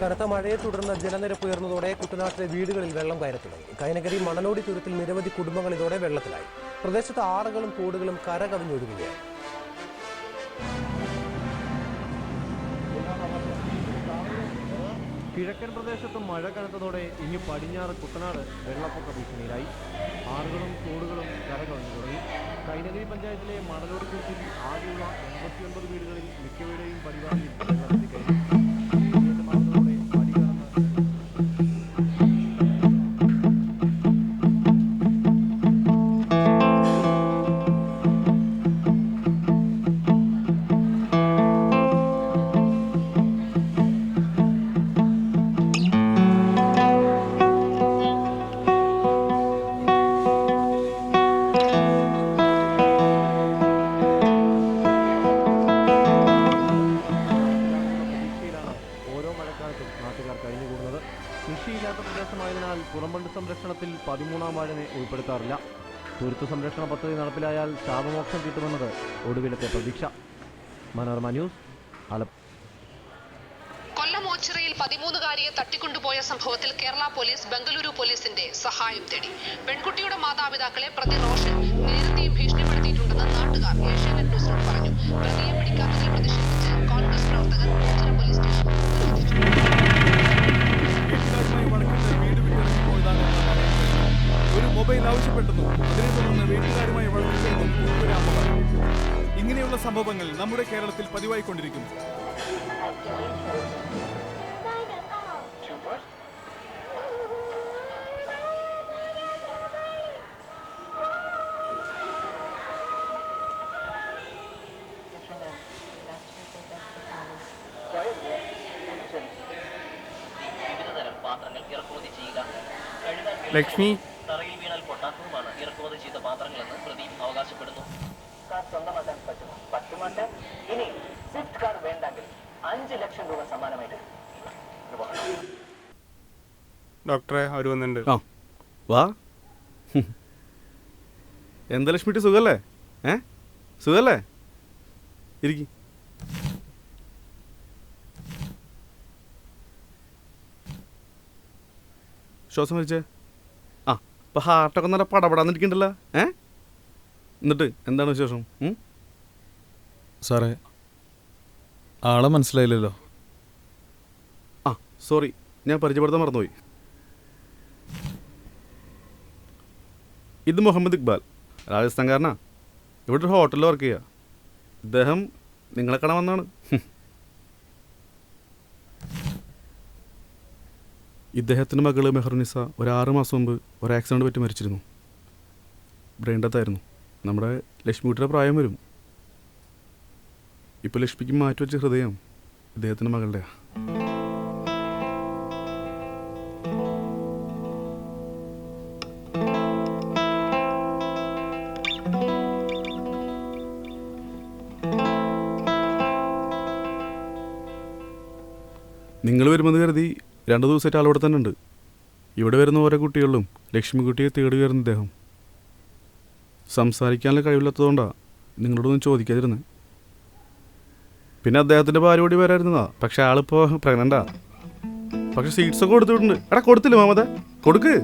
കനത്ത മഴയെ തുടർന്ന് ജലനിരപ്പ് ഉയർന്നതോടെ കുട്ടനാട്ടിലെ വീടുകളിൽ വെള്ളം കയറി തുടങ്ങി. കൈനകരി മണലോടി തുരുത്തിൽ നിരവധി കുടുംബങ്ങൾ ഇതോടെ വെള്ളത്തിലായി. പ്രദേശത്ത് ആറുകളും തോടുകളും കരകവിഞ്ഞൊഴുകുകയായി. കിഴക്കൻ പ്രദേശത്ത് മഴ കനത്തതോടെ ഇനി പടിഞ്ഞാറ് കുട്ടനാട് വെള്ളപ്പൊക്ക ഭീഷണിയിലായി. ആറുകളും തോടുകളും കരകവിഞ്ഞു തുടങ്ങി. കൈനഗരി പഞ്ചായത്തിലെ മണലോടി തുരുത്തിൽ ആകെയുള്ള 89 വീടുകളിൽ മിക്കവരുടെയും പടിവാതിൽ വെള്ളത്തിൽ കഴിഞ്ഞു. കൃഷിയില്ലാത്ത പ്രദേശമായതിനാൽ പുറംബണ്ട് സംരക്ഷണത്തിൽ 13-ാം വാർഡിനെ ഉൾപ്പെടുത്താറില്ല. തുരുത്ത് സംരക്ഷണ പദ്ധതി നടപ്പിലായാൽ ശാപമോക്ഷം കിട്ടുമെന്നത് ഒടുവിലത്തെ പ്രതീക്ഷ. മനോരമ ന്യൂസ്, ആലപ്പുഴ. കൊല്ലം ഓച്ചിറയിൽ 13-കാരിയെ തട്ടിക്കൊണ്ടുപോയ സംഭവത്തിൽ കേരള പോലീസ് ബംഗളൂരു പോലീസിന്റെ സഹായം തേടി. പെൺകുട്ടിയുടെ മാതാപിതാക്കളെ പ്രതി റോഷൻ നേരത്തെയും ഭീഷണിപ്പെടുത്തിയിട്ടുണ്ടെന്ന് നാട്ടുകാർ ഏഷ്യാനെറ്റ് ന്യൂസിനോട് പറഞ്ഞു. പ്രതിയെ പിടിക്കാത്തതിൽ പ്രതിഷേധിച്ച് കോൺഗ്രസ് പ്രവർത്തകർ ഓച്ചിറ പോലീസ് സ്റ്റേഷൻ ഒരു മൊബൈൽ ആവശ്യപ്പെട്ടെന്നു അതിനെ തുടർന്ന് വീട്ടുകാരുമായി വഴക്കിട്ടു. ഇങ്ങനെയുള്ള സംഭവങ്ങൾ നമ്മുടെ കേരളത്തിൽ പതിവായിക്കൊണ്ടിരിക്കുന്നു. ലക്ഷ്മി തറയിൽ വീണാൽ പൊട്ടാത്തതുമാണ് ഇറക്കുമതി ചെയ്ത പാത്രങ്ങളെന്ന് പ്രതി അവകാശപ്പെടുന്നു. കാർ സ്വന്തമാക്കാൻ പറ്റുമോ? ഇനി സ്വിഫ്റ്റ് കാർ വേണ്ടെങ്കിൽ 5 ലക്ഷം രൂപ സമ്മാനമായിട്ട്. ഡോക്ടറെ അവർ വന്നിട്ടുണ്ട്. വാ. എന്താ ലക്ഷ്മിക്ക് സുഖല്ലേ? സുഖല്ലേ? ഇരിക്കി. ശ്വാസം വലിച്ചേ. ഇപ്പം ഹാർട്ടൊക്കെ നല്ല പടപടാന്നിരിക്കണ്ടല്ലോ. എന്നിട്ട് എന്താണ് വിശേഷം? സാറേ, ആളെ മനസ്സിലായില്ലല്ലോ. സോറി, ഞാൻ പരിചയപ്പെടുത്താൻ മറന്നുപോയി. ഇത് മുഹമ്മദ് ഇക്ബാൽ, രാജസ്ഥാൻകാരനാ. ഇവിടെ ഒരു ഹോട്ടലിൽ വർക്ക് ചെയ്യുക. ഇദ്ദേഹം നിങ്ങളെ കാണാൻ വന്നാണ്. ഇദ്ദേഹത്തിൻ്റെ മകള് മെഹറുനിസ ഒരു 6 മാസം മുമ്പ് ഒരു ആക്സിഡൻറ്റ് പറ്റി മരിച്ചിരുന്നു. ബ്രെയിൻ ഡെത്തായിരുന്നു. നമ്മുടെ ലക്ഷ്മിക്കുട്ടിയുടെ പ്രായം വരും. ഇപ്പോൾ ലക്ഷ്മിക്ക് മാറ്റിവെച്ച ഹൃദയം ഇദ്ദേഹത്തിൻ്റെ മകളുടെയാണ്. നിങ്ങൾ വരുമെന്ന് കരുതി 2 ദിവസമായിട്ട് ആളിവിടെ തന്നെ ഉണ്ട്. ഇവിടെ വരുന്ന ഓരോ കുട്ടികളിലും ലക്ഷ്മിക്കുട്ടിയെ തേടി വരുന്ന ഇദ്ദേഹം. സംസാരിക്കാനുള്ള കഴിവില്ലാത്തതുകൊണ്ടാണ് നിങ്ങളോടൊന്നും ചോദിക്കാതിരുന്നത്. പിന്നെ അദ്ദേഹത്തിൻ്റെ ഭാര്യ കൂടി വരായിരുന്നതാ. പക്ഷെ ആളിപ്പോൾ പ്രഗ്നൻ്റാ. പക്ഷെ സീറ്റ്സൊക്കെ കൊടുത്തിട്ടുണ്ട്. എടാ കൊടുത്തില്ല മാമതെ? കൊടുക്ക്.